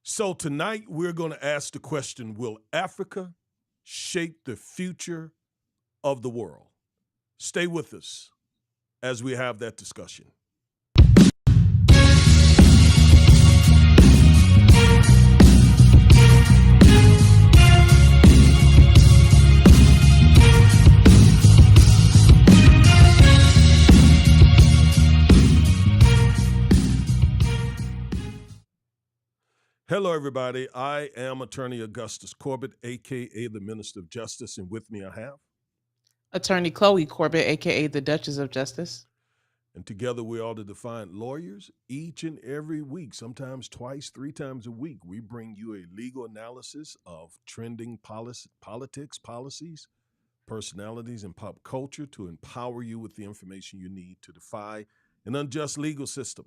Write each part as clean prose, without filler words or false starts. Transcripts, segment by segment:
So tonight we're going to ask the question, will Africa shape the future of the world? Stay with us as we have that discussion. Hello, everybody. I am Attorney Augustus Corbett, aka the Minister of Justice, and with me I have, Attorney Chloe Corbett, aka the Duchess of Justice. and together we are the Defiant Lawyers. Each and every week, sometimes twice, three times a week, we bring you a legal analysis of trending politics, policies, personalities, and pop culture to empower you with the information you need to defy an unjust legal system.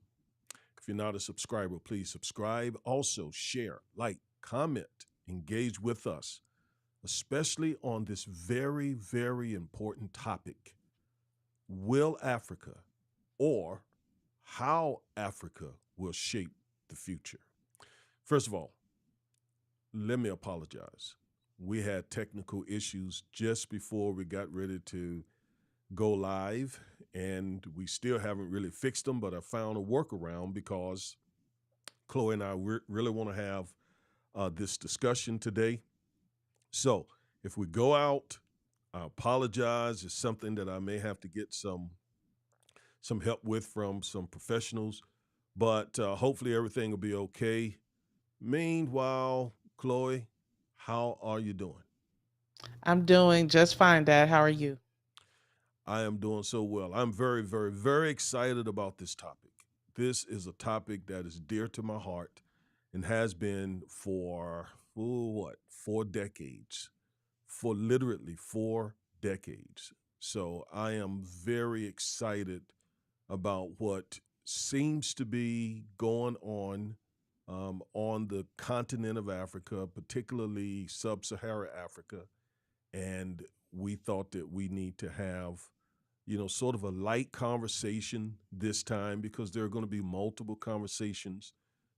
If you're not a subscriber, please subscribe. Also, share, like, comment, engage with us, especially on this very, very important topic. Will Africa or how Africa will shape the future? First of all, let me apologize. We had technical issues just before we got ready to go live, and we still haven't really fixed them, but I found a workaround because Chloe and I really want to have this discussion today. So if we go out, I apologize. It's something that I may have to get some help with from some professionals, but hopefully everything will be okay. Meanwhile, Chloe, how are you doing? I'm doing just fine, Dad. How are you? I am doing so well. I'm very, very, very excited about this topic. This is a topic that is dear to my heart and has been for, what, 4 decades, for literally 4 decades. So I am very excited about what seems to be going on the continent of Africa, particularly Sub-Sahara Africa. And we thought that we need to have, sort of a light conversation this time because there are going to be multiple conversations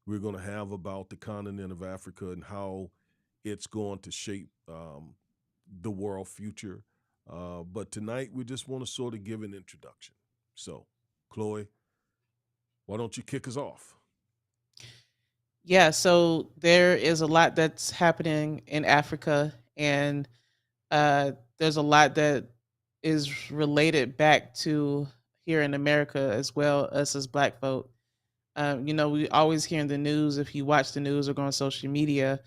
we're going to have about the continent of Africa and how it's going to shape the world future. But tonight we just want to sort of give an introduction. So, Chloe, why don't you kick us off? Yeah, so there is a lot that's happening in Africa, and there's a lot that is related back to here in America as well, us as Black folk. We always hear in the news, if you watch the news or go on social media,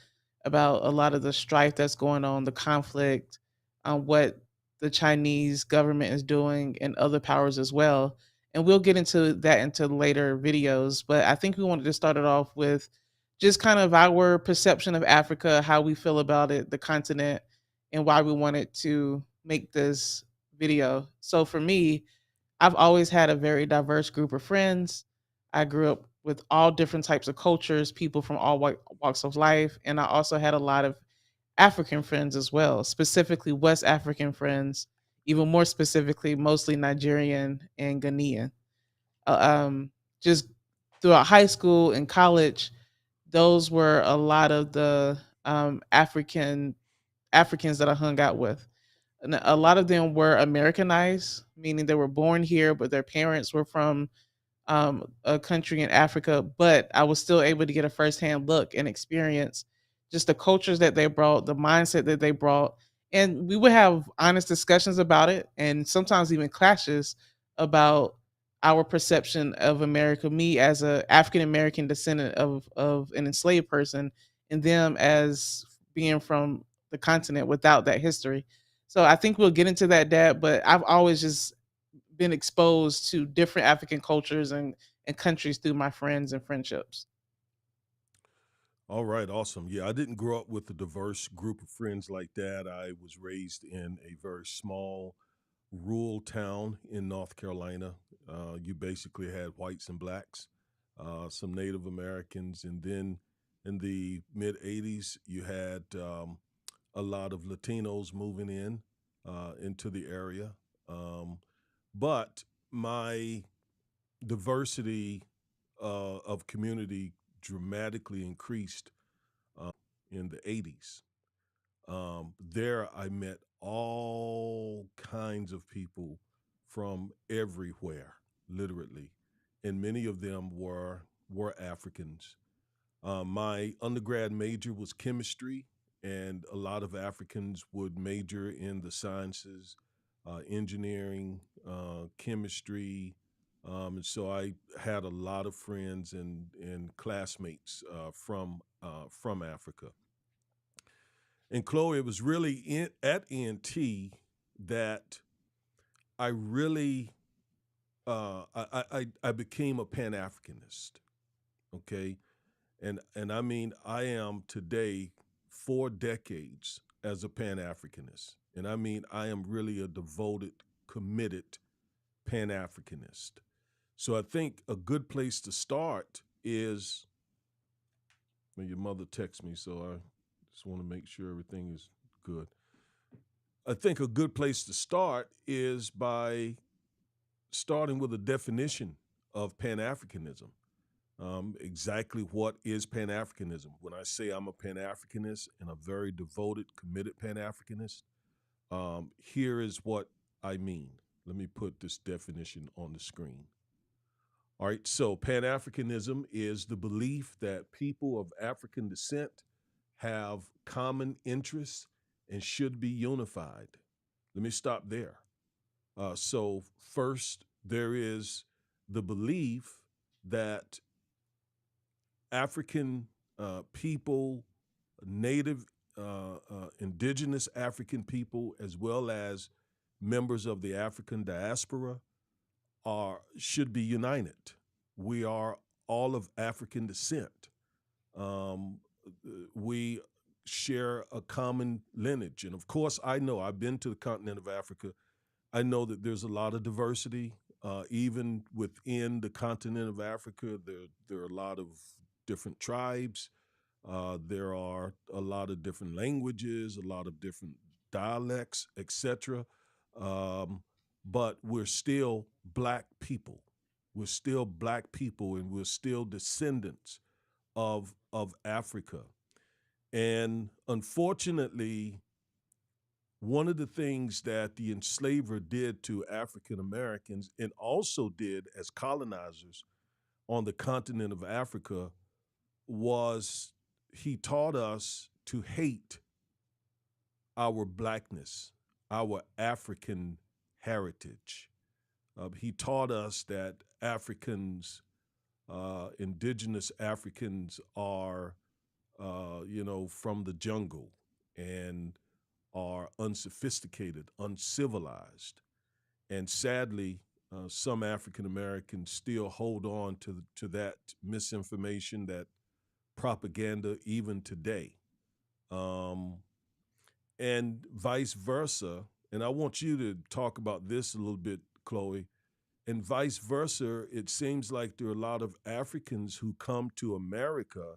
about a lot of the strife that's going on, the conflict, what the Chinese government is doing and other powers as well. And we'll get into that into later videos. But I think we wanted to start it off with just kind of our perception of Africa, how we feel about it, the continent, and why we wanted to make this video. So for me, I've always had a very diverse group of friends. I grew up with all different types of cultures, people from all walks of life, and I also had a lot of African friends as well, specifically West African friends, even more specifically, mostly Nigerian and Ghanaian. Uh, um, just throughout high school and college, those were a lot of the Africans that I hung out with. And a lot of them were Americanized, meaning they were born here, but their parents were from a country in Africa. But I was still able to get a firsthand look and experience just the cultures that they brought, the mindset that they brought. And we would have honest discussions about it and sometimes even clashes about our perception of America, me as a African American descendant of an enslaved person, and them as being from the continent without that history. So I think we'll get into that, Dad. But I've always just been exposed to different African cultures and countries through my friends and friendships. All right, awesome. Yeah, I didn't grow up with a diverse group of friends like that. I was raised in a very small rural town in North Carolina. You basically had whites and blacks, some Native Americans, and then in the mid 80s, you had a lot of Latinos moving in into the area. Um, but my diversity of community dramatically increased in the 80s. There, I met all kinds of people from everywhere, literally, and many of them were Africans. My undergrad major was chemistry, and a lot of Africans would major in the sciences, engineering, chemistry. And so I had a lot of friends and classmates from Africa. And Chloe, it was really at ENT that I really I became a Pan Africanist. Okay, and I mean I am today 4 decades as a Pan Africanist, and I mean I am really a devoted, committed Pan Africanist. So I think a good place to start is when your mother texts me. So I just want to make sure everything is good. I think a good place to start is by starting with a definition of Pan Africanism. Exactly what is Pan Africanism? When I say I'm a Pan Africanist and a very devoted, committed Pan Africanist, here is what I mean. Let me put this definition on the screen. All right, so Pan Africanism is the belief that people of African descent have common interests and should be unified. Let me stop there. So, first, there is the belief that African people, native, indigenous African people, as well as members of the African diaspora, should be united. We are all of African descent. Um, we share a common lineage, and of course, I know I've been to the continent of Africa. I know that there's a lot of diversity, even within the continent of Africa. There are a lot of different tribes. There are a lot of different languages, a lot of different dialects, etc. Um, but we're still black people. We're still black people, and we're still descendants of Africa. And unfortunately, one of the things that the enslaver did to African Americans and also did as colonizers on the continent of Africa was he taught us to hate our blackness, our African heritage. He taught us that Africans, indigenous Africans, are, from the jungle and are unsophisticated, uncivilized. And sadly, some African Americans still hold on to that misinformation, that propaganda, even today. Um, and vice versa. And I want you to talk about this a little bit, Chloe. And vice versa, it seems like there are a lot of Africans who come to America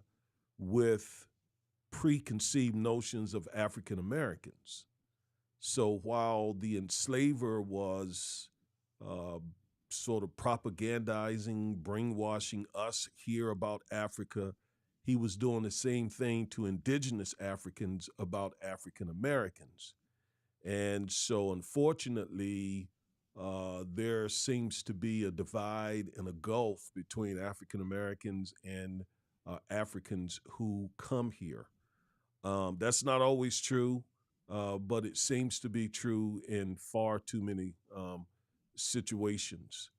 with preconceived notions of African Americans. So while the enslaver was uh, sort of propagandizing, brainwashing us here about Africa, he was doing the same thing to indigenous Africans about African Americans. And so, unfortunately, there seems to be a divide and a gulf between African Americans and Africans who come here. That's not always true, but it seems to be true in far too many situations.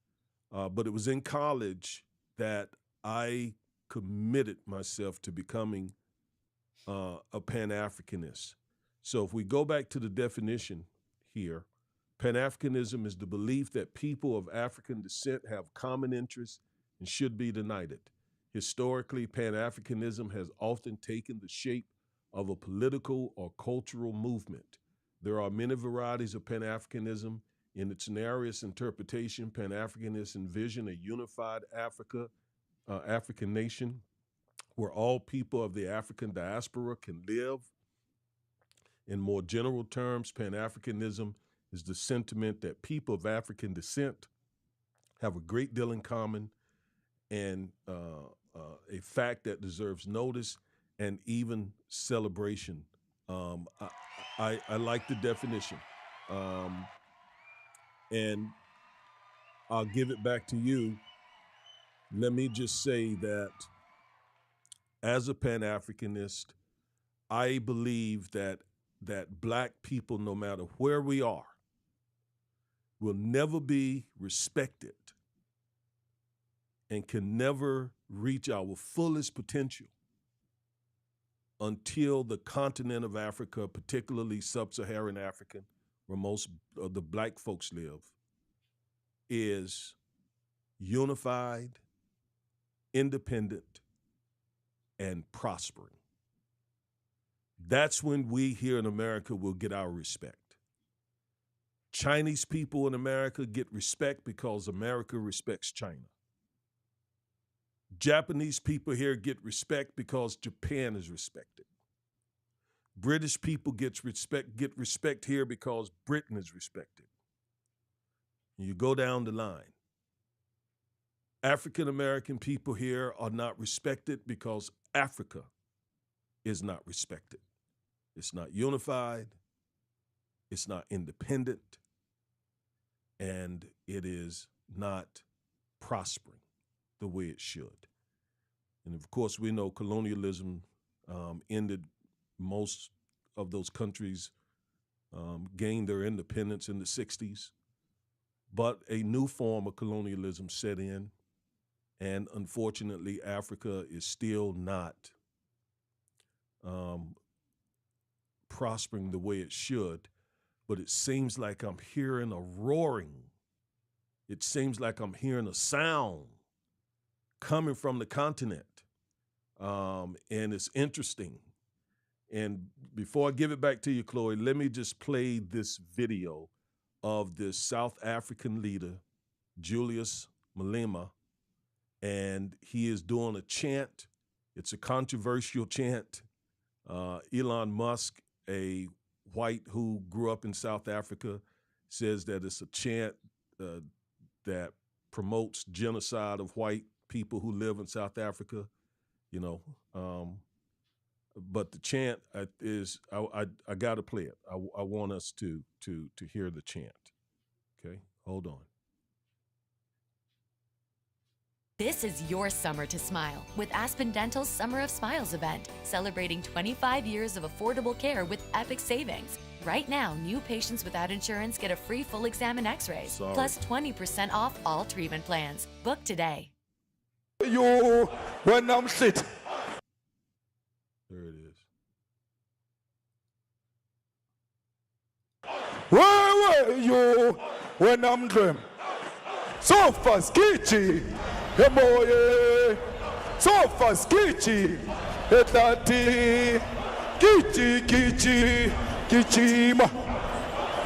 But it was in college that I committed myself to becoming a Pan Africanist. So if we go back to the definition here, Pan Africanism is the belief that people of African descent have common interests and should be united. Historically, Pan Africanism has often taken the shape of a political or cultural movement. There are many varieties of Pan Africanism. In its narrowest interpretation, Pan Africanists envision a unified African nation where all people of the African diaspora can live. In more general terms, Pan Africanism is the sentiment that people of African descent have a great deal in common, and a fact that deserves notice and even celebration. Um, I, I like the definition. Um, and I'll give it back to you. Let me just say that as a Pan Africanist, I believe that black people, no matter where we are, will never be respected and can never reach our fullest potential until the continent of Africa, particularly sub-Saharan Africa, where most of the black folks live, is unified, independent, and prospering. That's when we here in America will get our respect. Chinese people in America get respect because America respects China. Japanese people here get respect because Japan is respected. British people get respect here because Britain is respected. You go down the line. African American people here are not respected because Africa is not respected. It's not unified, it's not independent, and it is not prospering the way it should. And of course, we know colonialism ended. Most of those countries gained their independence in the 60s, but a new form of colonialism set in. And unfortunately, Africa is still not um, prospering the way it should. But it seems like I'm hearing a roaring. It seems like I'm hearing a sound coming from the continent. And it's interesting. And before I give it back to you, Chloe, let me just play this video of this South African leader, Julius Malema, and he is doing a chant. It's a controversial chant. Elon Musk, a white who grew up in South Africa, says that it's a chant that promotes genocide of white people who live in South Africa. You know, but the chant is I got to play it. I want us to hear the chant. Okay, hold on. This is your summer to smile with Aspen Dental's Summer of Smiles event, celebrating 25 years of affordable care with epic savings. Right now, new patients without insurance get a free full exam and x-rays, plus 20% off all treatment plans. Book today. You when I'm sit. There it is. Where were you when I'm dream? So fast, Kichi. Hey boy, so fast, Kichi. Hey daddy, Kichi, Kichi, Kichima.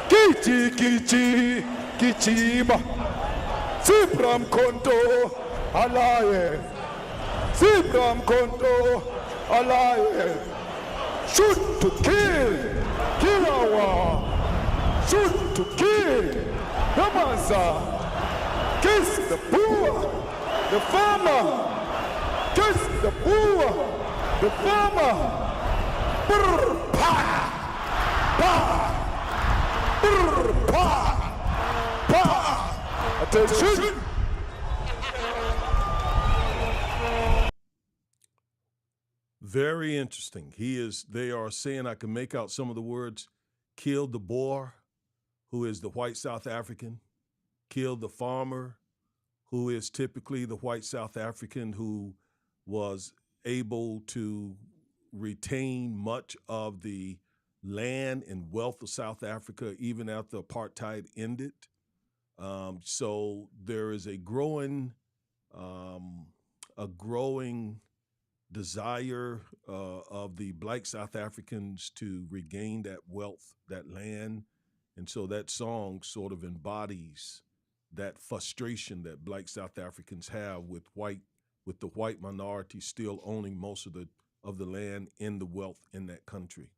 Kichi, Kichi, Kichima. Sibram Konto, Alaye. Sibram Konto, Alaye. Shoot to kill, Kilawa. Shoot to kill, Yamaza. Kiss the poor, the farmer. Kiss the poor, the farmer. Brr, pa, pa. Brr, pa, pa. Attention. Very interesting. They are saying, I can make out some of the words, killed the Boer, who is the white South African, killed the farmer, who is typically the white South African who was able to retain much of the land and wealth of South Africa even after apartheid ended. So there is a growing desire of the black South Africans to regain that wealth, that land. And so that song sort of embodies that frustration that black South Africans have with the white minority still owning most of the land and the wealth in that country.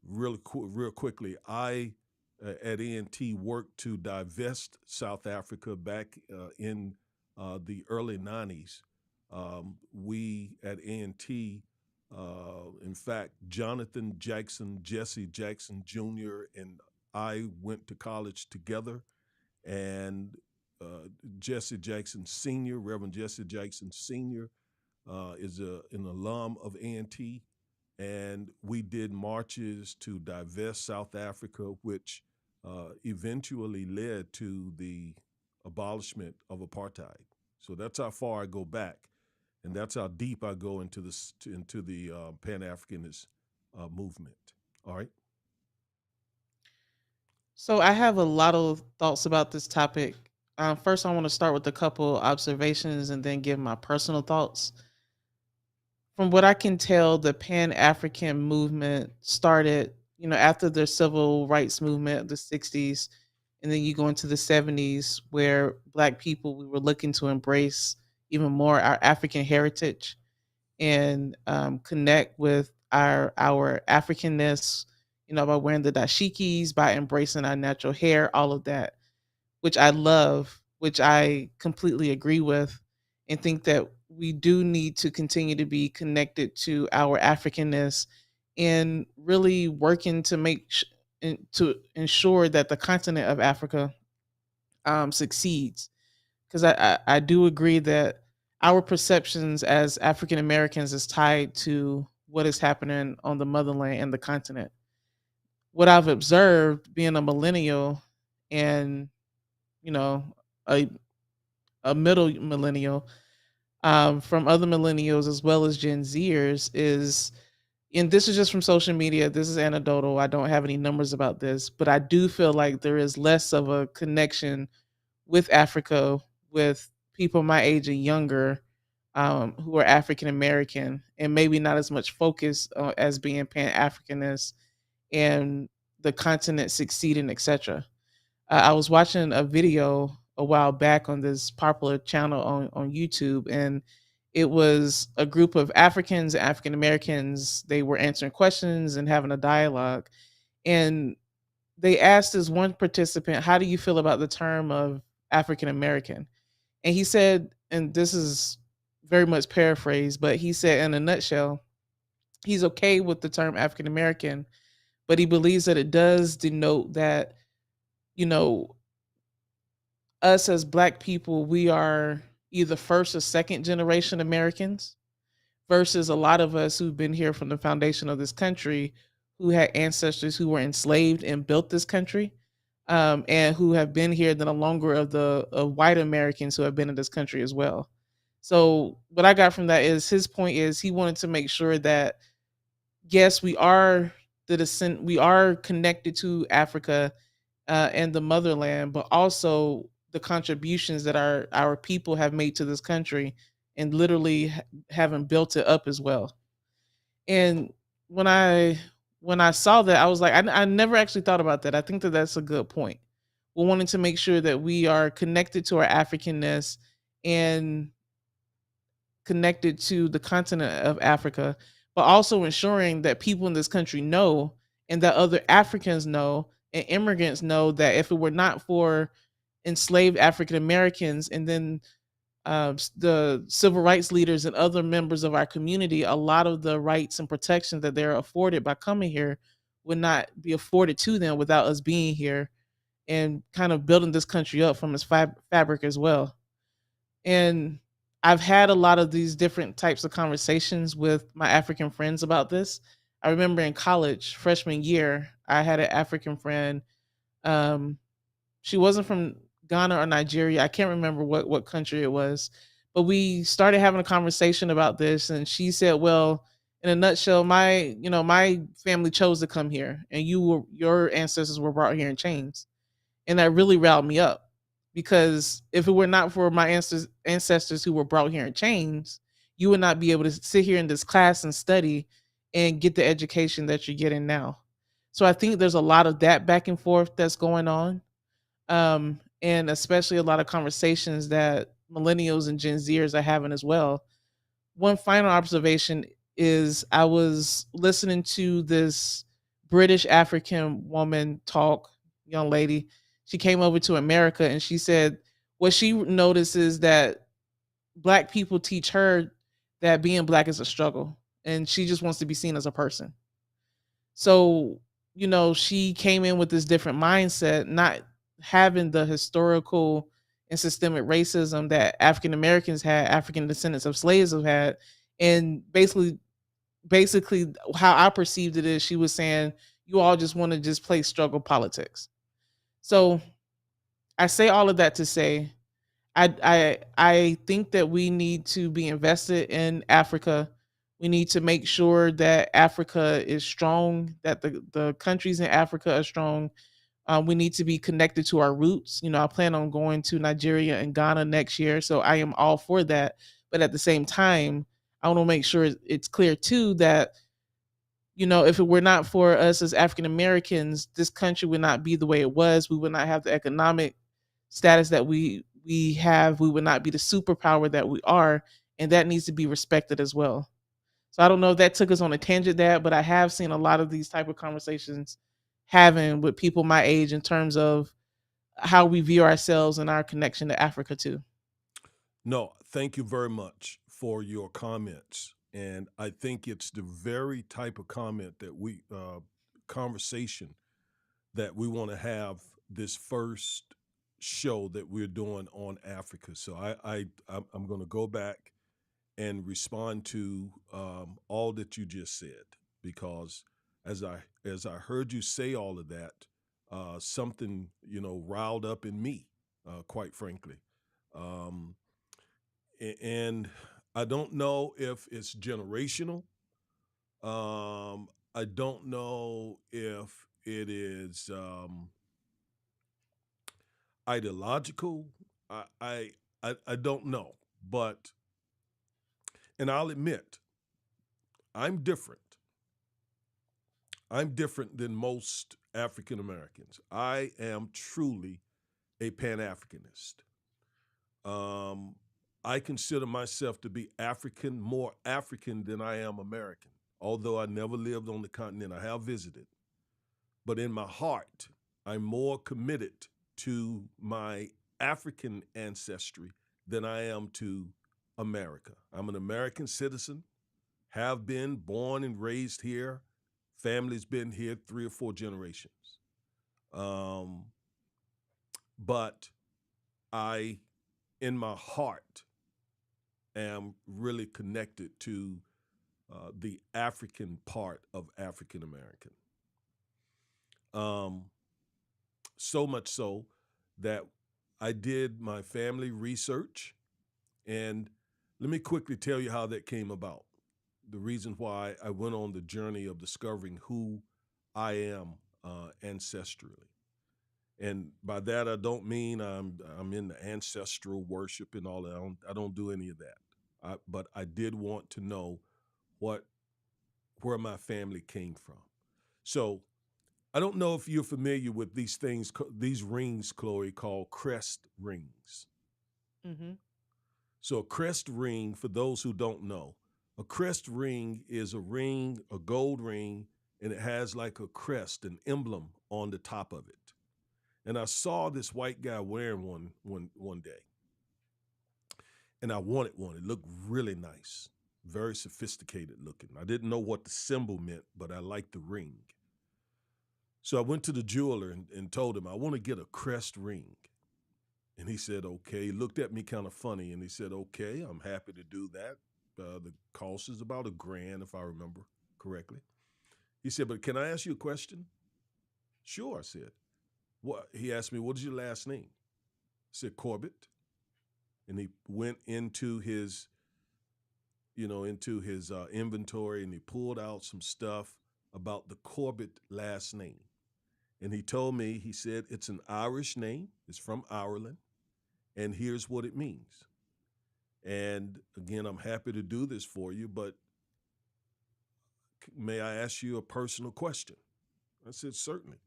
Real quickly, I at ANT worked to divest South Africa back in the early 90s. We at ANT In fact, Jonathan Jackson, Jesse Jackson Jr., and I went to college together. And Jesse Jackson Sr., Reverend Jesse Jackson Sr., is an alum of A&T, and we did marches to divest South Africa, which eventually led to the abolishment of apartheid. So that's how far I go back, and that's how deep I go into the Pan Africanist movement. All right. So I have a lot of thoughts about this topic. First, I want to start with a couple observations and then give my personal thoughts. From what I can tell, the Pan African movement started, after the civil rights movement of the 60s, and then you go into the 70s, where Black people, we were looking to embrace even more our African heritage and connect with our Africanness, by wearing the dashikis, by embracing our natural hair, all of that, which I love, which I completely agree with, and think that we do need to continue to be connected to our Africanness and really working to to ensure that the continent of Africa succeeds. Because I do agree that our perceptions as African Americans is tied to what is happening on the motherland and the continent. What I've observed being a millennial and, you know, a, a middle millennial, from other millennials as well as Gen Zers is, and this is just from social media, this is anecdotal. I don't have any numbers about this, but I do feel like there is less of a connection with Africa with people my age and younger, who are African American, and maybe not as much focus as being Pan Africanist and the continent succeeding, etc. I was watching a video a while back on this popular channel on YouTube, and it was a group of Africans, African Americans. They were answering questions and having a dialogue, and they asked this one participant, "How do you feel about the term of African American?" And he said, and this is very much paraphrased, but he said in a nutshell, he's okay with the term African American, but he believes that it does denote that, you know, us as Black people, we are either first or second generation Americans versus a lot of us who've been here from the foundation of this country, who had ancestors who were enslaved and built this country, and who have been here than a longer of the of white Americans who have been in this country as well. So what I got from that is his point is he wanted to make sure that yes, we are we are connected to Africa and the motherland, but also the contributions that our people have made to this country and literally having built it up as well. And when I saw that, I was like, I never actually thought about that. I think that that's a good point. We're wanting to make sure that we are connected to our Africanness and connected to the continent of Africa, but also ensuring that people in this country know and that other Africans know and immigrants know that if it were not for enslaved African Americans and then the civil rights leaders and other members of our community, a lot of the rights and protections that they're afforded by coming here would not be afforded to them without us being here and kind of building this country up from its fabric as well. And I've had a lot of these different types of conversations with my African friends about this. I remember in college, freshman year, I had an African friend. Um, she wasn't from Ghana or Nigeria. I can't remember what country it was, but we started having a conversation about this, and she said, "Well, in a nutshell, my family chose to come here, and your ancestors were brought here in chains." And that really riled me up because if it were not for my ancestors who were brought here in chains, you would not be able to sit here in this class and study and get the education that you're getting now. So I think there's a lot of that back and forth that's going on, and especially a lot of conversations that millennials and Gen Zers are having as well. One final observation is I was listening to this British African woman talk, young lady. She came over to America and she said what she notices that Black people teach her that being Black is a struggle. and she just wants to be seen as a person. So, she came in with this different mindset, not having the historical and systemic racism that African Americans had, African descendants of slaves have had. And basically how I perceived it is she was saying, you all just want to just play struggle politics. So I say all of that to say I think that we need to be invested in Africa. We need to make sure that Africa is strong, that the countries in Africa are strong. We need to be connected to our roots. I plan on going to Nigeria and Ghana next year, so I am all for that. But at the same time, I want to make sure it's clear too that if it were not for us as African Americans, this country would not be the way it was. We would not have the economic status that we have. We would not be the superpower that we are, and that needs to be respected as well. So I don't know if that took us on a tangent, that, but I have seen a lot of these type of conversations having with people my age in terms of how we view ourselves and our connection to Africa too. No, thank you very much for your comments. And I think it's the very type of comment that conversation that we want to have this first show that we're doing on Africa. So I'm going to go back and respond to all that you just said, because as I heard you say all of that, something riled up in me, quite frankly. Um, and I don't know if it's generational. I don't know if it is ideological. I, I I don't know, but and I'll admit I'm different. I'm different than most African Americans. I am truly a Pan Africanist. Um, I consider myself to be African, more African than I am American. Although I never lived on the continent, I have visited. But in my heart, I'm more committed to my African ancestry than I am to America. I'm an American citizen, have been born and raised here. Family's been here 3 or 4 generations. Um, but I, in my heart, am really connected to the African part of African American. Um, so much so that I did my family research. And let me quickly tell you how that came about. The reason why I went on the journey of discovering who I am ancestrally. And by that, I don't mean I'm in the ancestral worship and all that. I don't do any of that. But I did want to know what where my family came from. So I don't know if you're familiar with these things, these rings, Chloe, called crest rings. Mm-hmm. So a crest ring, for those who don't know, a crest ring is a ring, a gold ring, and it has like a crest, an emblem on the top of it. And I saw this white guy wearing one day, and I wanted one. It looked really nice, very sophisticated looking. I didn't know what the symbol meant, but I liked the ring. So I went to the jeweler and told him I want to get a crest ring. And he said, okay. He looked at me kind of funny and he said, okay, I'm happy to do that. The cost is about $1,000, if I remember correctly. He said, but can I ask you a question? Sure, I said. What? He asked me, what is your last name? I said, Corbett. And he went into his, inventory, and he pulled out some stuff about the Corbett last name. And he told me, he said, it's an Irish name. It's from Ireland. And here's what it means. And again, I'm happy to do this for you, but may I ask you a personal question? I said, certainly.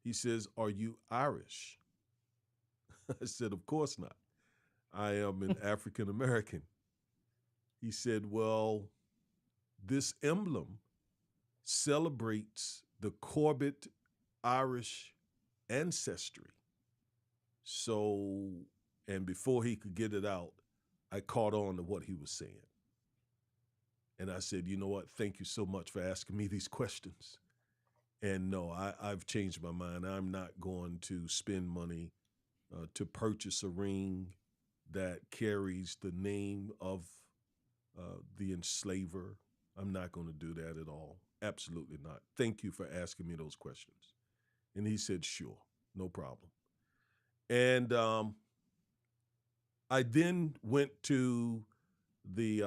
He says, are you Irish? I said, of course not. I am an African American. He said, well, this emblem celebrates the Corbett Irish ancestry. So, and before he could get it out, I caught on to what he was saying. And I said, you know what? Thank you so much for asking me these questions. And no, I've changed my mind. I'm not going to spend money to purchase a ring that carries the name of the enslaver. I'm not going to do that at all. Absolutely not. Thank you for asking me those questions. And he said, sure, no problem. And I then went to the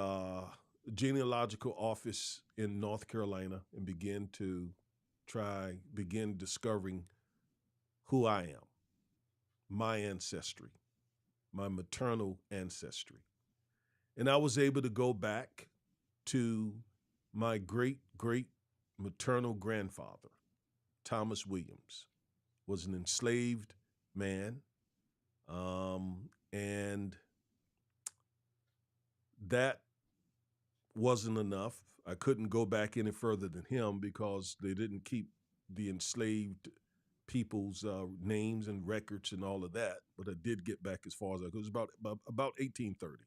genealogical office in North Carolina and begin discovering who I am, my ancestry, my maternal ancestry. And I was able to go back to my great great maternal grandfather, Thomas Williams, was an enslaved man. And that wasn't enough. I couldn't go back any further than him because they didn't keep the enslaved people's names and records and all of that. But I did get back as far as I could. It was about 1830.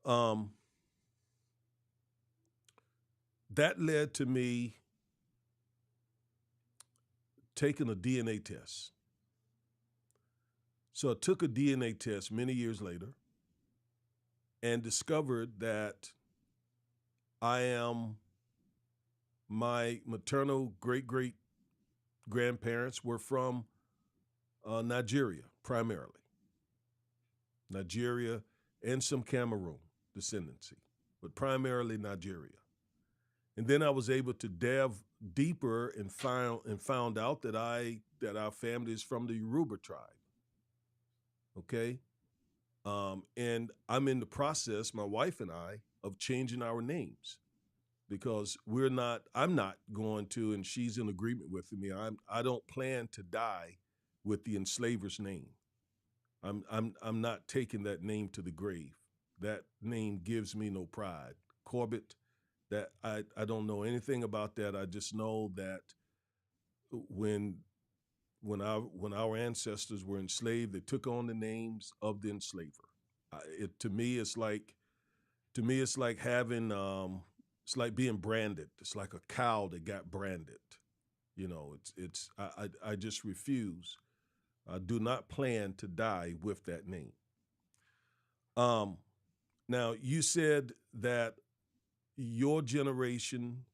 Um, that led to me taking a DNA test. So I took a DNA test many years later and discovered that I am my maternal great great grandparents were from Nigeria primarily. Nigeria and some Cameroon descendancy, but primarily Nigeria. And then I was able to delve deeper and found out that our family is from the Yoruba tribe. Okay, and I'm in the process, my wife and I, of changing our names because I'm not going to, and she's in agreement with me. I don't plan to die with the enslaver's name. I'm not taking that name to the grave. That name gives me no pride. Corbett, that I don't know anything about that. I just know that when our ancestors were enslaved, they took on the names of the enslaver. To me, it's like having it's like being branded. It's like a cow that got branded. You know, I just refuse. I do not plan to die with that name. Um, Now, you said that your generation,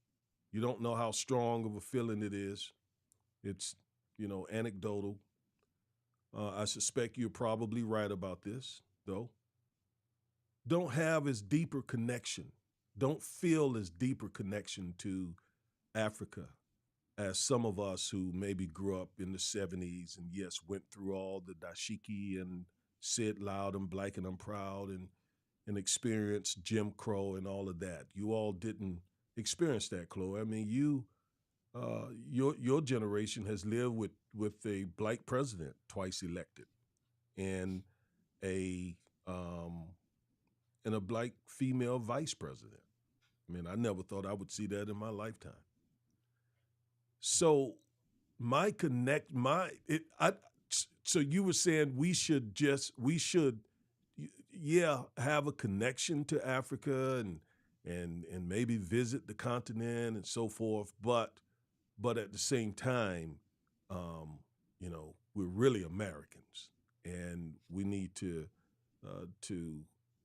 you don't know how strong of a feeling it is. It's, anecdotal. I suspect you're probably right about this, though. Don't have as deeper connection, don't feel as deeper connection to Africa as some of us who maybe grew up in the 70s and yes, went through all the dashiki and said loud and black and I'm proud and experienced Jim Crow and all of that. You all didn't experience that, Chloe. I mean, your generation has lived with a black president twice elected, and a um, and a black female vice president. I mean, I never thought I would see that in my lifetime. So my connect my it I so you were saying we should yeah have a connection to Africa and maybe visit the continent and so forth, but at the same time, we're really Americans, and we need to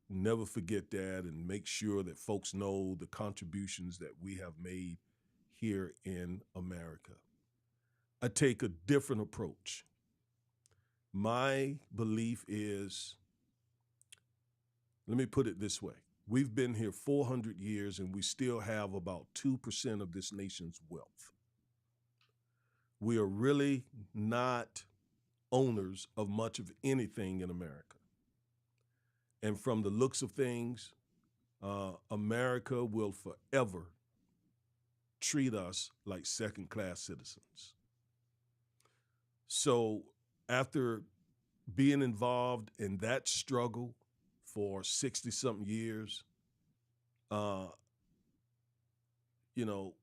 never forget that and make sure that folks know the contributions that we have made here in America. I take a different approach. My belief is, let me put it this way. We've been here 400 years and we still have about 2% of this nation's wealth. We are really not owners of much of anything in America. And from the looks of things, America will forever treat us like second-class citizens. So after being involved in that struggle for 60-something years, uh, you know,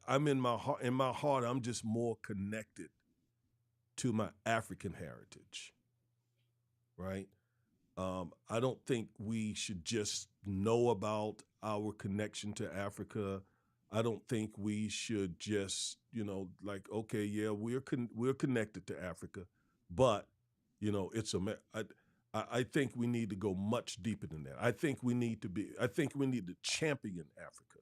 I'm in my heart. In my heart, I'm just more connected to my African heritage, right? I don't think we should just know about our connection to Africa. I don't think we should just, like, okay, yeah, we're connected to Africa, but it's I think we need to go much deeper than that. I think we need to champion Africa.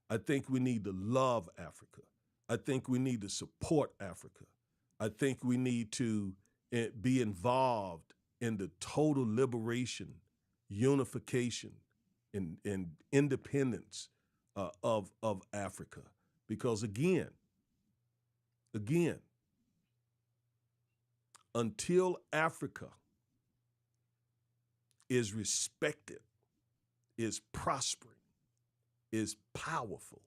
I think we need to love Africa. I think we need to support Africa. I think we need to be involved in the total liberation, unification, and independence of Africa. Because again, until Africa is respected, is prospering, is powerful,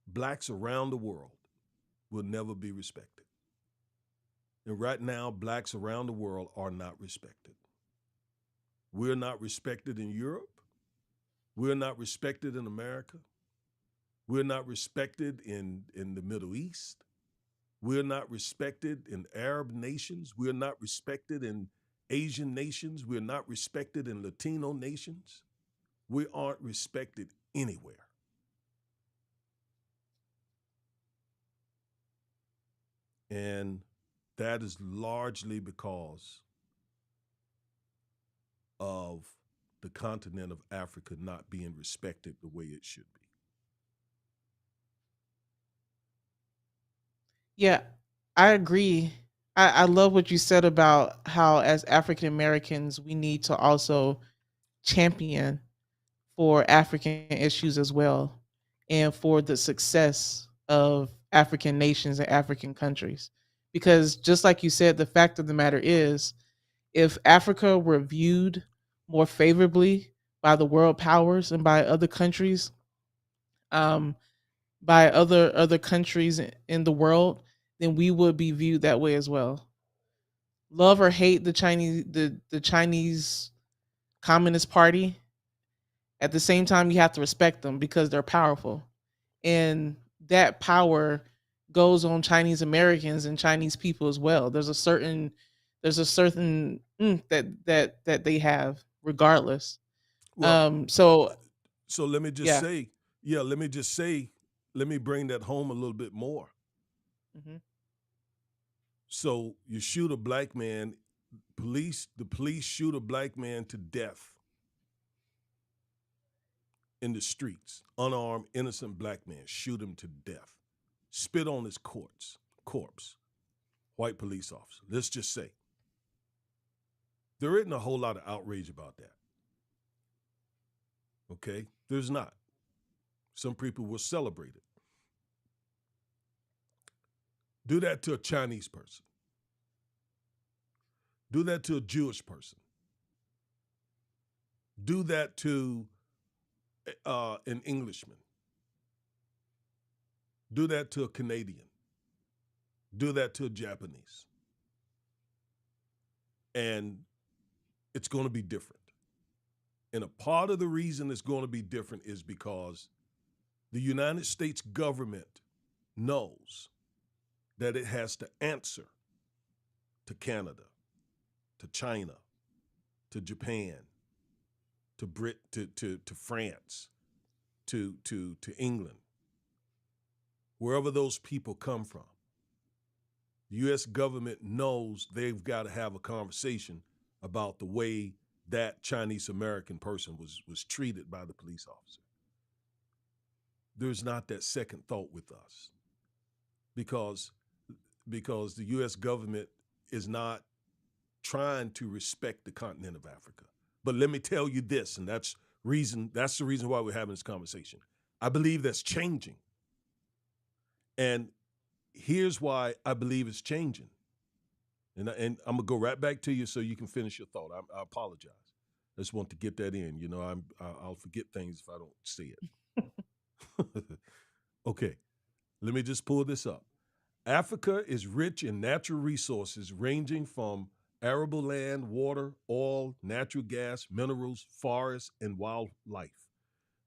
blacks around the world will never be respected. And right now, blacks around the world are not respected. We're not respected in Europe. We're not respected in America. We're not respected in the Middle East. We're not respected in Arab nations. We're not respected in Asian nations. We're not respected in Latino nations. We aren't respected anywhere. And that is largely because of the continent of Africa not being respected the way it should be. Yeah, I agree. I love what you said about how, as African Americans, we need to also champion for African issues as well, and for the success of African nations and African countries. Because just like you said, the fact of the matter is, if Africa were viewed more favorably by the world powers and by other countries, um, by other countries in the world, then we would be viewed that way as well. Love or hate the Chinese Communist Party, at the same time you have to respect them because they're powerful. And that power goes on Chinese Americans and Chinese people as well. There's a certain that they have regardless. Well, So so let me just yeah. say, yeah, let me just say, let me bring that home a little bit more. Hmm. So you shoot a black man, the police shoot a black man to death in the streets. Unarmed, innocent black man, shoot him to death. Spit on his corpse. White police officer. Let's just say. There isn't a whole lot of outrage about that. Okay? There's not. Some people will celebrate it. Do that to a Chinese person. Do that to a Jewish person. Do that to an Englishman. Do that to a Canadian. Do that to a Japanese. And it's going to be different. And a part of the reason it's going to be different is because the United States government knows that it has to answer to Canada, to China, to Japan, to France, to England, wherever those people come from. The U.S. government knows they've got to have a conversation about the way that Chinese American person was treated by the police officer. There's not that second thought with us because the U.S. government is not trying to respect the continent of Africa. But let me tell you this, and that's the reason why we're having this conversation. I believe that's changing. And here's why I believe it's changing. And I'm gonna go right back to you so you can finish your thought. I apologize. I just want to get that in. I'll forget things if I don't say it. Okay, let me just pull this up. Africa is rich in natural resources ranging from arable land, water, oil, natural gas, minerals, forests, and wildlife.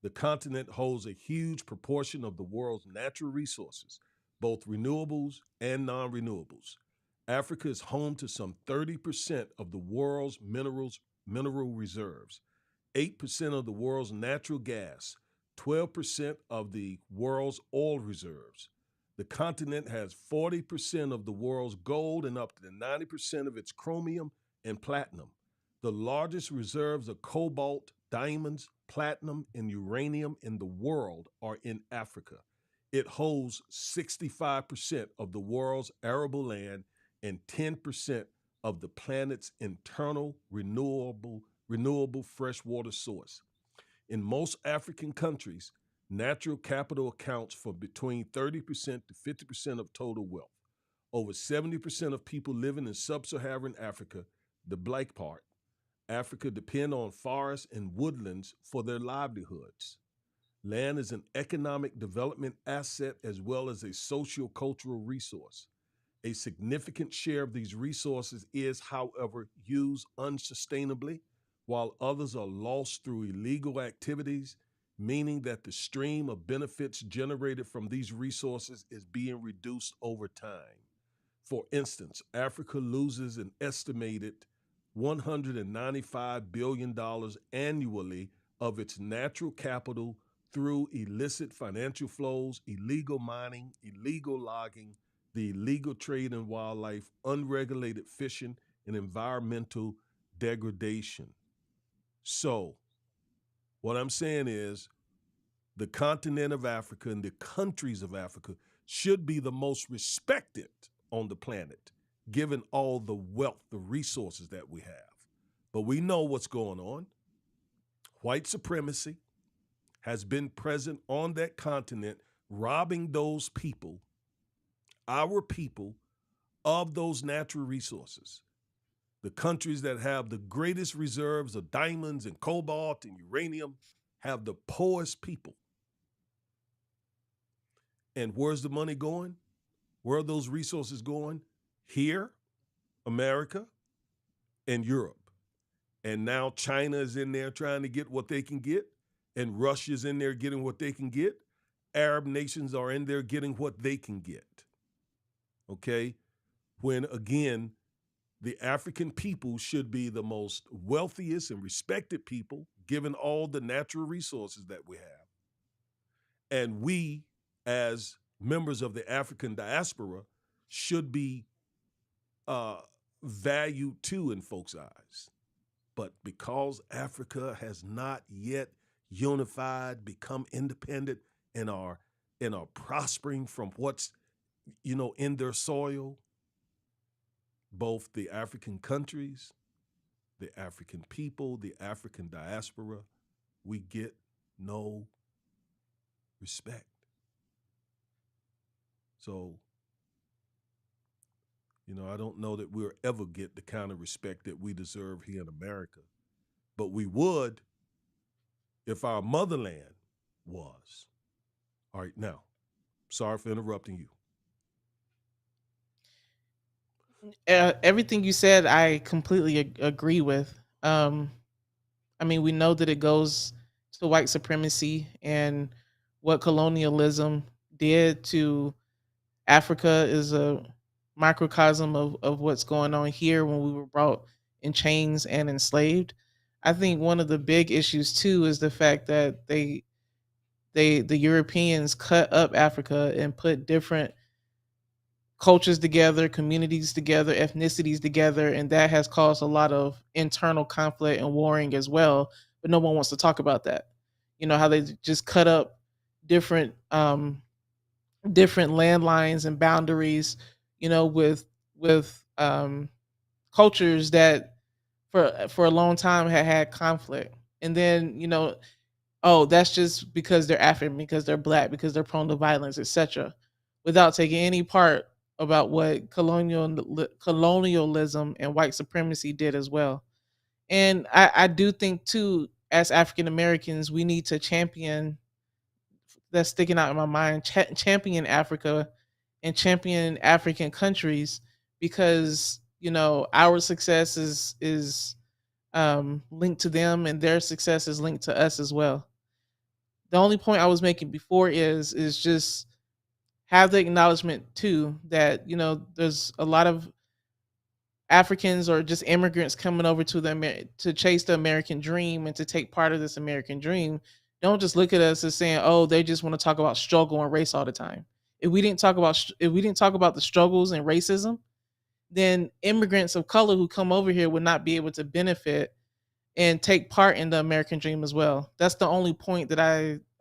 The continent holds a huge proportion of the world's natural resources, both renewables and non renewables. Africa is home to some 30% of the world's mineral reserves, 8% of the world's natural gas, 12% of the world's oil reserves. The continent has 40% of the world's gold and up to 90% of its chromium and platinum. The largest reserves of cobalt, diamonds, platinum, and uranium in the world are in Africa. It holds 65% of the world's arable land and 10% of the planet's internal renewable freshwater source. In most African countries, natural capital accounts for between 30% to 50% of total wealth. Over 70% of people living in sub-Saharan Africa, the black part, Africa, depend on forests and woodlands for their livelihoods. Land is an economic development asset as well as a socio-cultural resource. A significant share of these resources is, however, used unsustainably, while others are lost through illegal activities, meaning that the stream of benefits generated from these resources is being reduced over time. For instance, Africa loses an estimated $195 billion annually of its natural capital through illicit financial flows, illegal mining, illegal logging, the illegal trade in wildlife, unregulated fishing, and environmental degradation. So, what I'm saying is the continent of Africa and the countries of Africa should be the most respected on the planet, given all the wealth, the resources that we have. But we know what's going on. White supremacy has been present on that continent, robbing those people, our people, of those natural resources. The countries that have the greatest reserves of diamonds and cobalt and uranium have the poorest people. And where's the money going? Where are those resources going? Here, America, and Europe. And now China is in there trying to get what they can get, and Russia's in there getting what they can get. Arab nations are in there getting what they can get. Okay? When, again, the African people should be the most wealthiest and respected people, given all the natural resources that we have. And we, as members of the African diaspora, should be valued too in folks' eyes. But because Africa has not yet unified, become independent, and are prospering from what's in their soil, both the African countries, the African people, the African diaspora, we get no respect. So, I don't know that we'll ever get the kind of respect that we deserve here in America. But we would if our motherland was. All right, now, sorry for interrupting you. Everything you said, I completely agree with. I mean, we know that it goes to white supremacy and what colonialism did to Africa is a microcosm of what's going on here when we were brought in chains and enslaved. I think one of the big issues too is the fact that the Europeans cut up Africa and put different cultures together, communities together, ethnicities together, and that has caused a lot of internal conflict and warring as well. But no one wants to talk about that. You know how they just cut up different different landlines and boundaries. With cultures that for a long time had conflict, and then oh, that's just because they're African, because they're black, because they're prone to violence, etc., without taking any part about what colonialism and white supremacy did as well. And I do think too, as African Americans, we need to champion that's sticking out in my mind, champion Africa and champion African countries because our success is linked to them and their success is linked to us as well. The only point I was making before is just have the acknowledgement too that there's a lot of Africans or just immigrants coming over to to chase the American dream and to take part of this American dream, don't just look at us as saying, "Oh, they just want to talk about struggle and race all the time." If we didn't talk about the struggles and racism, then immigrants of color who come over here would not be able to benefit and take part in the American dream as well. That's the only point that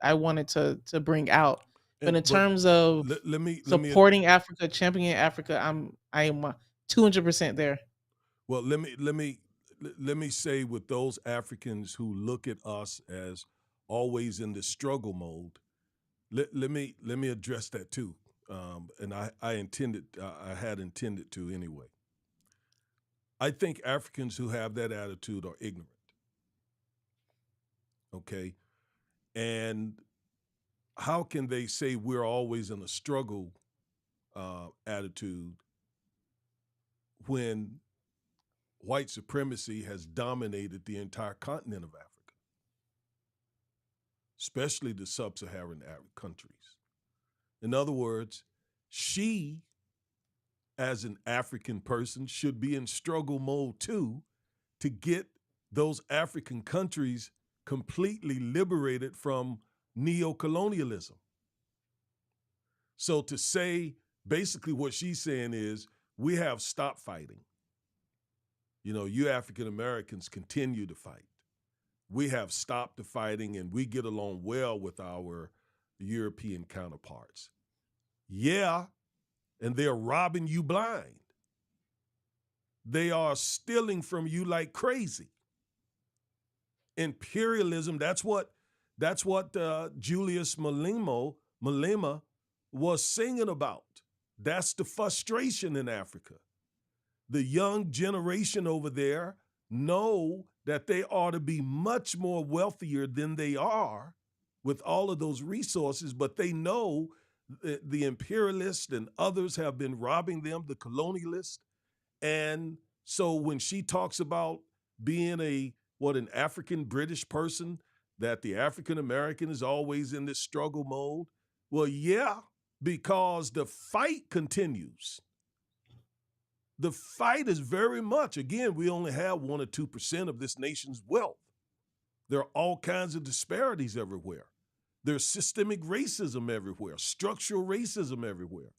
I wanted to bring out. But And in but terms of let me supporting Africa, championing Africa, I am 200% there. well let me say with those Africans who look at us as always in the struggle mode. Let me address that too. And I had intended to anyway. I think Africans who have that attitude are ignorant. Okay, and how can they say we're always in a struggle attitude when white supremacy has dominated the entire continent of Africa, especially the sub-Saharan countries? In other words, she, as an African person, should be in struggle mode too to get those African countries completely liberated from neo-colonialism. So to say basically what she's saying is we have stopped fighting. You know, you African Americans continue to fight. We have stopped the fighting and we get along well with our European counterparts. Yeah, and they're robbing you blind. They are stealing from you like crazy. Imperialism, that's what Julius Malema was singing about. That's the frustration in Africa. The young generation over there know that they ought to be much more wealthier than they are with all of those resources, but they know the imperialists and others have been robbing them, the colonialists. And so when she talks about being an African British person, that the African American is always in this struggle mode, well, yeah, because the fight continues. The fight is very much, again, we only have 1 or 2% of this nation's wealth. There are all kinds of disparities everywhere. There's systemic racism everywhere, structural racism everywhere.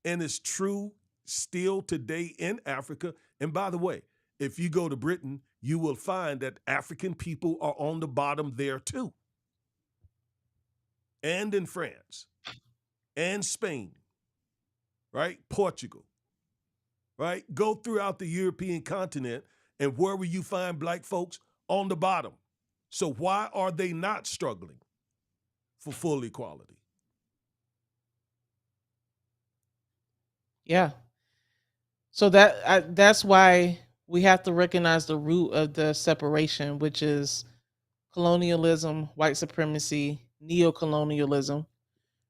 And it's true still today in Africa. And by the way, if you go to Britain, you will find that African people are on the bottom there too. And in France and Spain, right? Portugal, right? Go throughout the European continent, and where will you find black folks? On the bottom. So why are they not struggling for full equality? Yeah. So that's why we have to recognize the root of the separation, which is colonialism, white supremacy, neo-colonialism,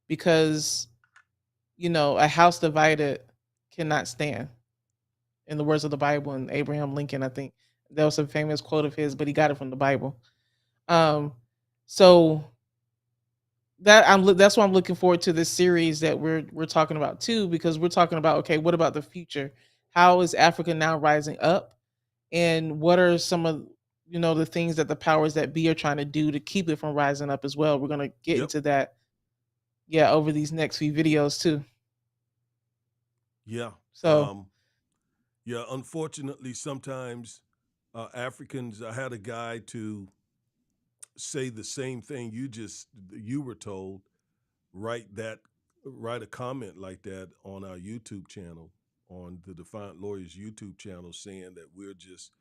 because a house divided cannot stand. In the words of the Bible and Abraham Lincoln, I think that was a famous quote of his, but he got it from the Bible. Um, so that's why I'm looking forward to this series that we're talking about too, because we're talking about, okay, what about the future? How is Africa now rising up, and what are some of the things that the powers that be are trying to do to keep it from rising up as well? We're gonna get Yep. into that, yeah, over these next few videos too. Yeah. So Yeah. Unfortunately, sometimes Africans, I had a guy to say the same thing you were told. Write that, write a comment like that on our YouTube channel, on the Defiant Lawyers YouTube channel, saying that we're just,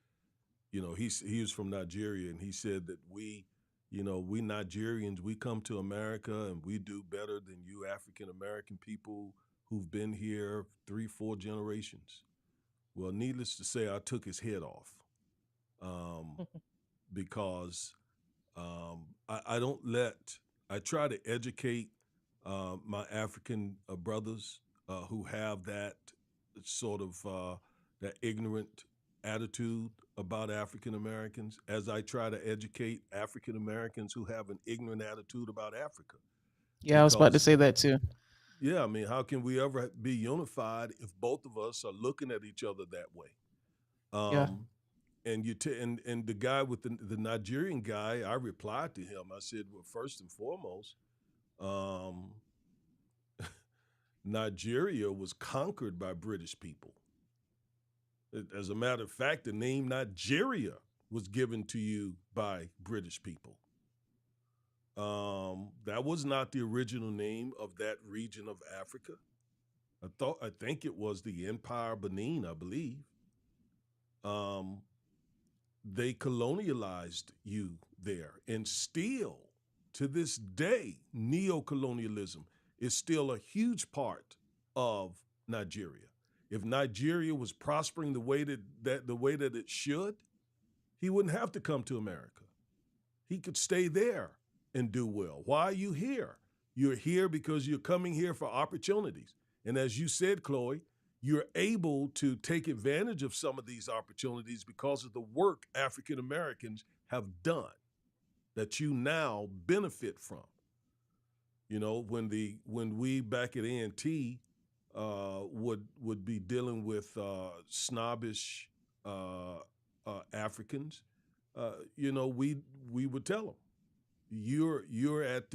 he was from Nigeria, and he said that we Nigerians, we come to America and we do better than you African American people who've been here 3, 4 generations. Well, needless to say, I took his head off, um, because I don't let, I try to educate my African brothers who have that sort of that ignorant attitude about African Americans, as I try to educate African Americans who have an ignorant attitude about Africa. yeah, I was about to Because, say that too. yeah, I mean, how can we ever be unified if both of us are looking at each other that way? Yeah. Um, and and the guy with the Nigerian guy, I replied to him. I said, well, first and foremost, um, Nigeria was conquered by British people. As a matter of fact, the name Nigeria was given to you by British people. That was not the original name of that region of Africa. I think it was the Empire Benin, I believe. Um, they colonialized you there, and still to this day, neo-colonialism is still a huge part of Nigeria. If Nigeria was prospering the way that it should, he wouldn't have to come to America. He could stay there and do well. Why are you here? You're here because you're coming here for opportunities. And as you said, Chloe, you're able to take advantage of some of these opportunities because of the work African Americans have done that you now benefit from. You know, when we back at A&T would be dealing with snobbish uh, Africans, you know, we would tell them, you're at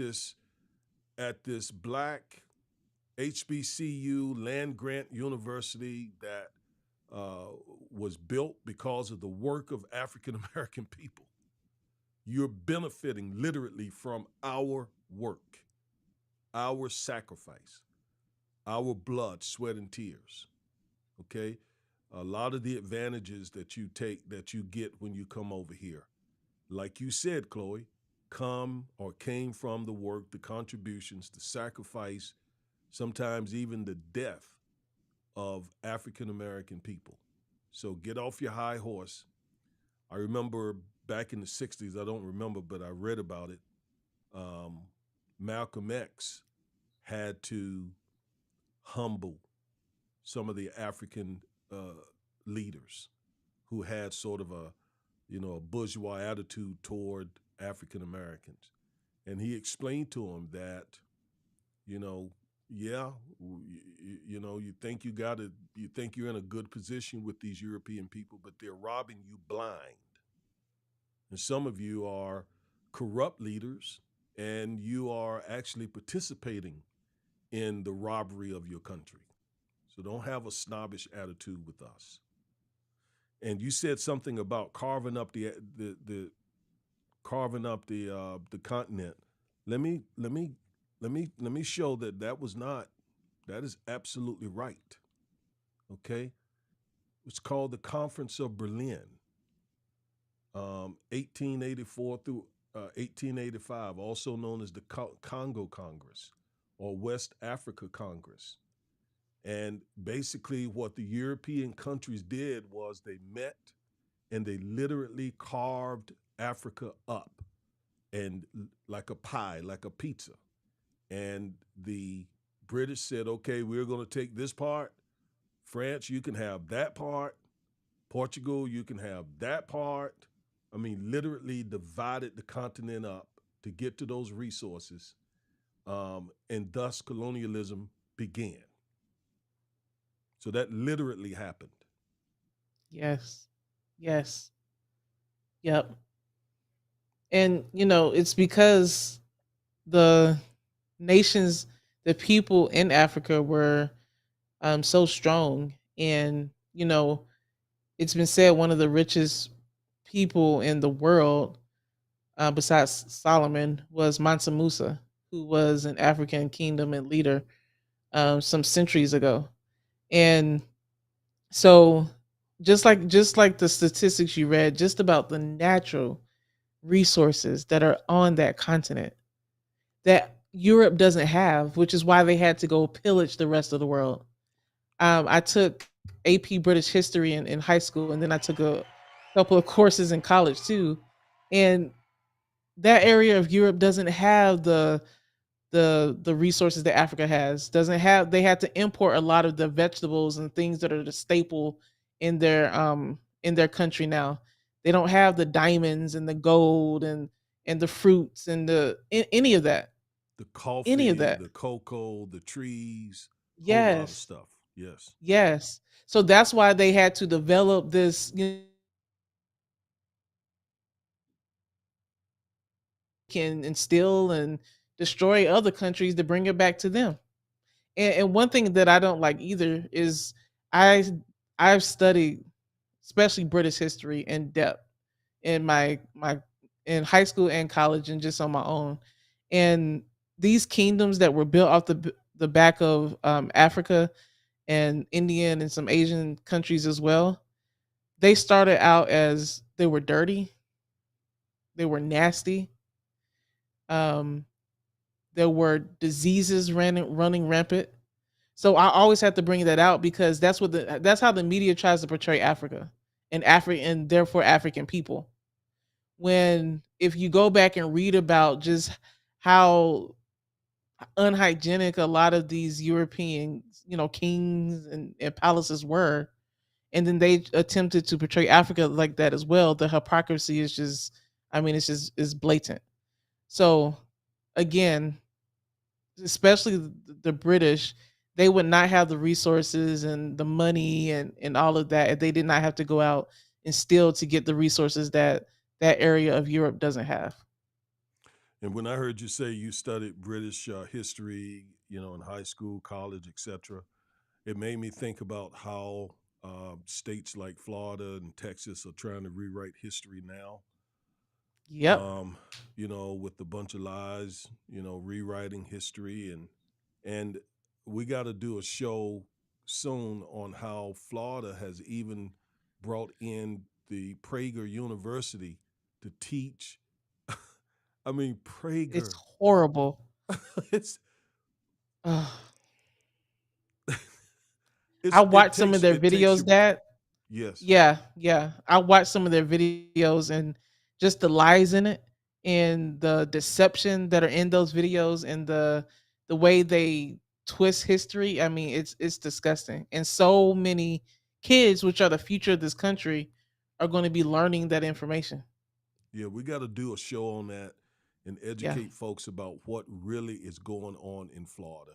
this black HBCU land grant university that was built because of the work of African American people. You're benefiting literally from our work, our sacrifice, our blood, sweat, and tears. Okay? A lot of the advantages that you get when you come over here, like you said, Chloe, come or came from the work, the contributions, the sacrifice, sometimes even the death of African American people. So get off your high horse. I remember back in the 60s, I don't remember, but I read about it. Um, Malcolm X had to humble some of the African leaders who had sort of a bourgeois attitude toward African Americans. And he explained to them that, you know, yeah, you think you're in a good position with these European people, but they're robbing you blind. And some of you are corrupt leaders, and you are actually participating in the robbery of your country. So don't have a snobbish attitude with us. And you said something about carving up the continent. Let me show that that was not that is absolutely right. Okay, it's called the Conference of Berlin, 1884 through 1885, also known as the Congo Congress or West Africa Congress. And basically, what the European countries did was they met and they literally carved Africa up and like a pie, like a pizza. And the British said, okay, we're going to take this part. France, you can have that part. Portugal, you can have that part. I mean, literally divided the continent up to get to those resources. And thus colonialism began. So that literally happened. Yes. Yes. Yep. And it's because the nations, the people in Africa were so strong, and it's been said one of the richest people in the world, besides Solomon, was Mansa Musa, who was an African kingdom and leader some centuries ago. And so, just like the statistics you read, just about the natural resources that are on that continent that Europe doesn't have, which is why they had to go pillage the rest of the world. I took AP British history in high school, and then I took a couple of courses in college too. And that area of Europe doesn't have the resources that Africa has. Doesn't have. They had to import a lot of the vegetables and things that are the staple in their country now. They don't have the diamonds and the gold and the fruits and any of that. The Any of coffee, that. the cocoa, the trees, whole lot of Yes. stuff. Yes. Yes. So that's why they had to develop this, can instill and destroy other countries to bring it back to them. And one thing that I don't like either is I I've studied especially British history in depth in my in high school and college and just on my own. And these kingdoms that were built off the back of Africa and Indian and some Asian countries as well, they started out as they were dirty, they were nasty. Um, there were diseases running rampant. So I always have to bring that out because that's how the media tries to portray Africa and Africa and therefore African people. When if you go back and read about just how unhygienic a lot of these European, kings and palaces were, and then they attempted to portray Africa like that as well, the hypocrisy is just, I mean, it's just is blatant. So again, especially the British, they would not have the resources and the money and all of that if they did not have to go out and steal to get the resources that that area of Europe doesn't have. And when I heard you say you studied British history, in high school, college, etc., it made me think about how states like Florida and Texas are trying to rewrite history now. Yep. Um, with a bunch of lies, rewriting history, and we got to do a show soon on how Florida has even brought in the Prager University to teach. I mean, It's Prager. horrible. it's Ugh. I it watched some of takes their it takes videos, you. Dad. Yes. Yeah, yeah. I watched some of their videos and just the lies in it and the deception that are in those videos and the way they twist history. I mean, it's disgusting. And so many kids, which are the future of this country, are going to be learning that information. Yeah, we got to do a show on that and Yeah. educate folks about what really is going on in Florida.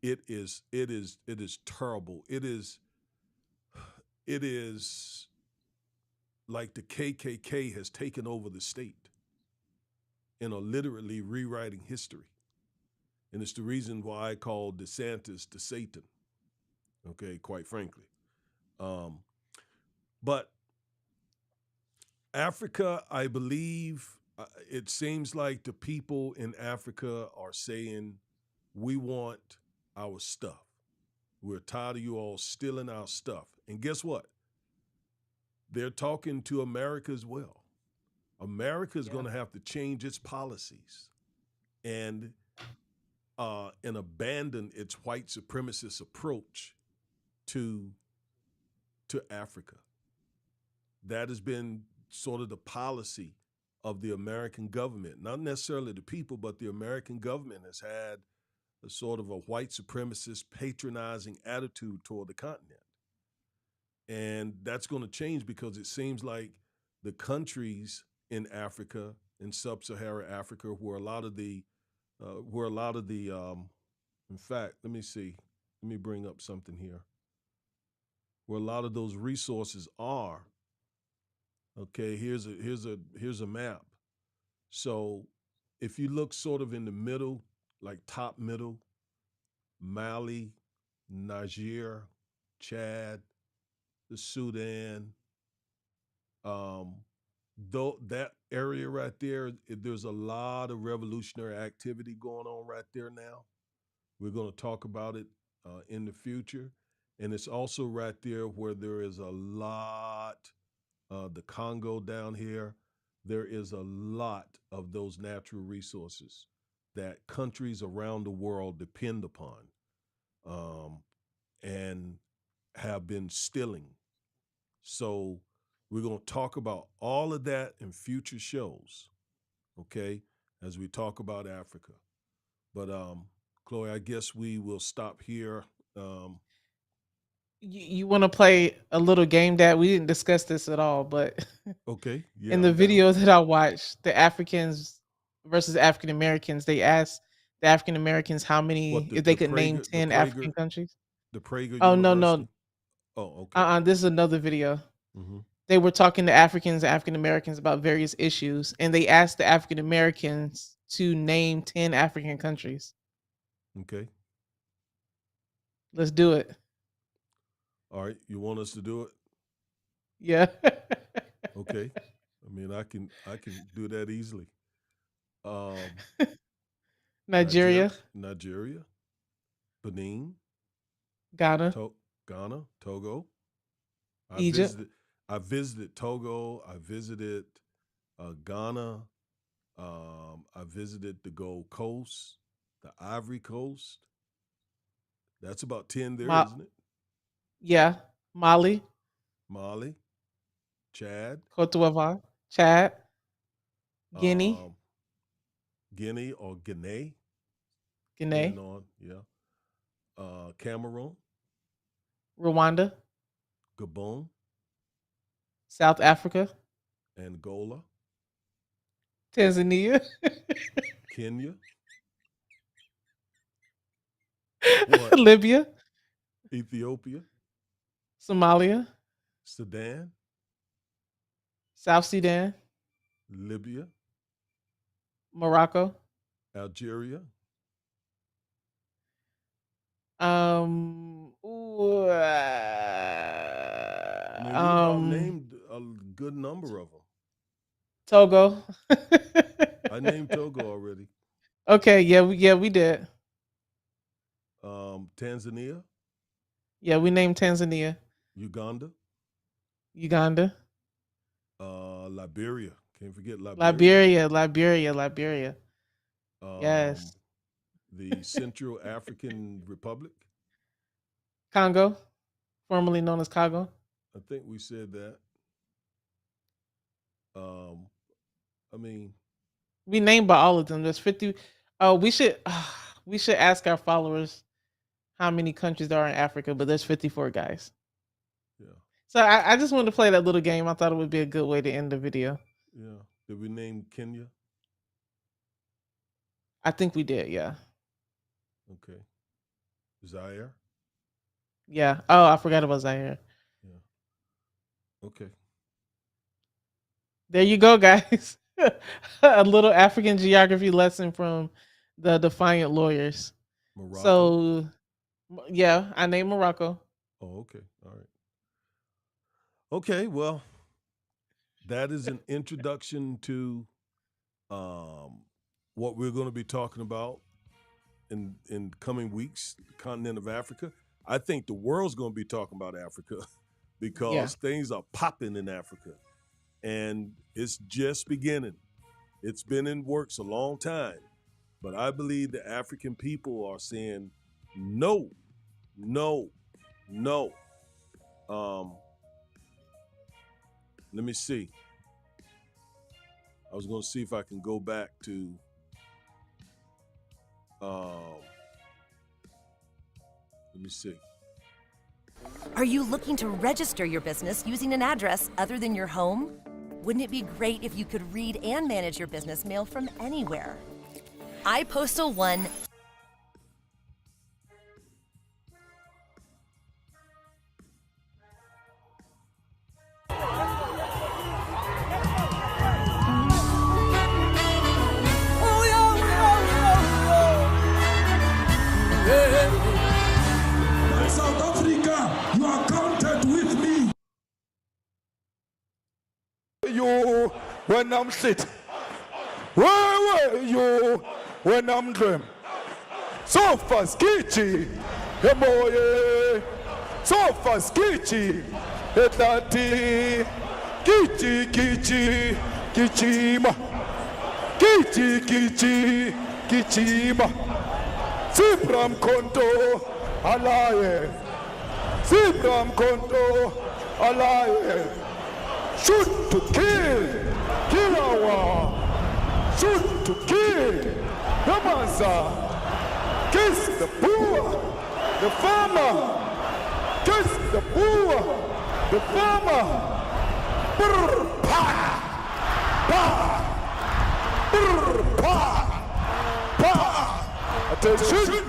It is terrible. It is like the KKK has taken over the state and are literally rewriting history. And it's the reason why I call DeSantis the Satan. Okay, quite frankly. Um, but Africa, I believe, it seems like the people in Africa are saying, we want our stuff. We're tired of you all stealing our stuff. And guess what? They're talking to America as well. America is Yeah. going to have to change its policies and abandon its white supremacist approach to Africa. That has been sort of the policy of the American government, not necessarily the people, but the American government has had a sort of a white supremacist patronizing attitude toward the continent. And that's going to change because it seems like the countries in Africa, in sub-Saharan Africa, where a lot of the in fact, let me see, let me bring up something here, where a lot of those resources are. Okay, here's a map. So if you look sort of in the middle, like top middle, Mali, Niger, Chad, the Sudan, um, though that area right there, there's a lot of revolutionary activity going on right there now. We're going to talk about it in the future, and it's also right there where there is a lot. The Congo down here, there is a lot of those natural resources that countries around the world depend upon, um, and have been stealing. So we're going to talk about all of that in future shows, okay, as we talk about Africa. But Chloe, I guess we will stop here. Um, You want to play a little game that we didn't discuss this at all, but okay, yeah, in the I'm down. video that I watched, the Africans versus African Americans, they asked the African Americans how What many, if they could name The 10 Prager? African countries. The Prager Oh no, University? no. Oh, okay. This is another video. Mm-hmm. They were talking to Africans and African Americans about various issues, and they asked the African Americans to name 10 African countries. Okay. Let's do it. All right. You want us to do it? Yeah. Okay. I mean, I can do that easily. Nigeria, Nigeria, Benin, Ghana, Ghana, Togo. I Egypt, visited Togo. I visited Ghana. I visited the Gold Coast, the Ivory Coast. That's about 10 there, Ma- isn't it? yeah, Mali, Mali, Chad, Cote d'Ivoire, Chad, Guinea, um, Guinea or Guinea, Guinea, depending on, Cameroon, Rwanda, Gabon, South Africa, Angola, Tanzania, Kenya, what? Libya, Ethiopia, Somalia, Sudan, South Sudan, Libya, Morocco. Algeria. Ooh, I mean, we about named a good number of them. Togo. I named Togo already. Okay, yeah, we did. Tanzania, Yeah, we named Tanzania, Uganda, Uganda, Liberia. Can't forget Liberia. Liberia. Yes. The Central African Republic. Congo, formerly known as Congo. I think we said that. I mean, We named by all of them. There's 50. Oh, we should ask our followers how many countries there are in Africa, but there's 54 guys. yeah, So I just wanted to play that little game. I thought it would be a good way to end the video. yeah. Did we name Kenya? I think we did, yeah. Okay. Zaire? Yeah. Oh, I forgot about Zaire. Yeah. Okay. There you go, guys. A little African geography lesson from the Defiant Lawyers. Morocco? So, yeah, I named Morocco. Oh, okay. All right. Okay, well, that is an introduction to what we're going to be talking about in coming weeks, the continent of Africa. I think the world's going to be talking about Africa because things are popping in Africa. And it's just beginning. It's been in works a long time. But I believe the African people are saying no, no, no. Let me see. I was going to see if I can go back to let me see. Are you looking to register your business using an address other than your home? Wouldn't it be great if you could read and manage your business mail from anywhere? iPostal One. South Africa, you are counted with me. You when I'm sit. Where were you when I'm dream? So fast, Kichi, hey boy, so fast, Kichi, hey daddy, Kichi, Kichi, Kichima, Kichi, Kichi, Kichima, Sibram Konto, Alaye, Sibram Konto, Alaye, shoot to kill, Kilawa. Shoot to kill, Namaza, kiss the poor, the farmer, kiss the poor, the farmer, brr, pa, pa, brr, pa, pa, attention,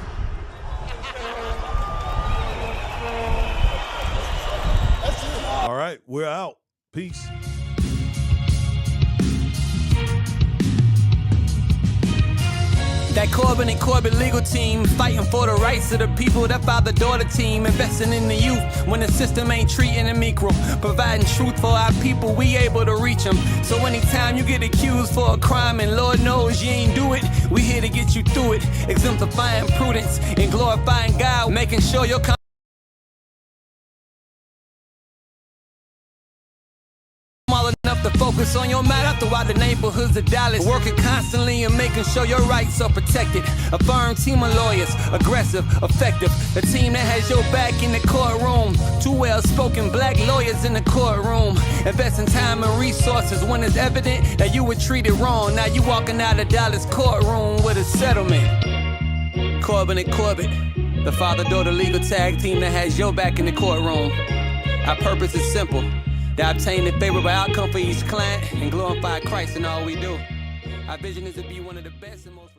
right, we're out. Peace. That Corbin and Corbett legal team fighting for the rights of the people. That father-daughter team investing in the youth when the system ain't treating them equal. Providing truth for our people, we able to reach them. So anytime you get accused for a crime and Lord knows you ain't do it, we here to get you through it. Exemplifying prudence and glorifying God, making sure your small enough to focus on your matter throughout the neighborhoods of Dallas. Working constantly and making sure your rights are protected. A firm team of lawyers, aggressive, effective. A team that has your back in the courtroom. Two well-spoken black lawyers in the courtroom. Investing time and resources when it's evident that you were treated wrong. Now you walking out of Dallas courtroom with a settlement. Corbin and Corbett, the father-daughter legal tag team that has your back in the courtroom. Our purpose is simple. To obtain a favorable outcome for each client and glorify Christ in all we do. Our vision is to be one of the best and most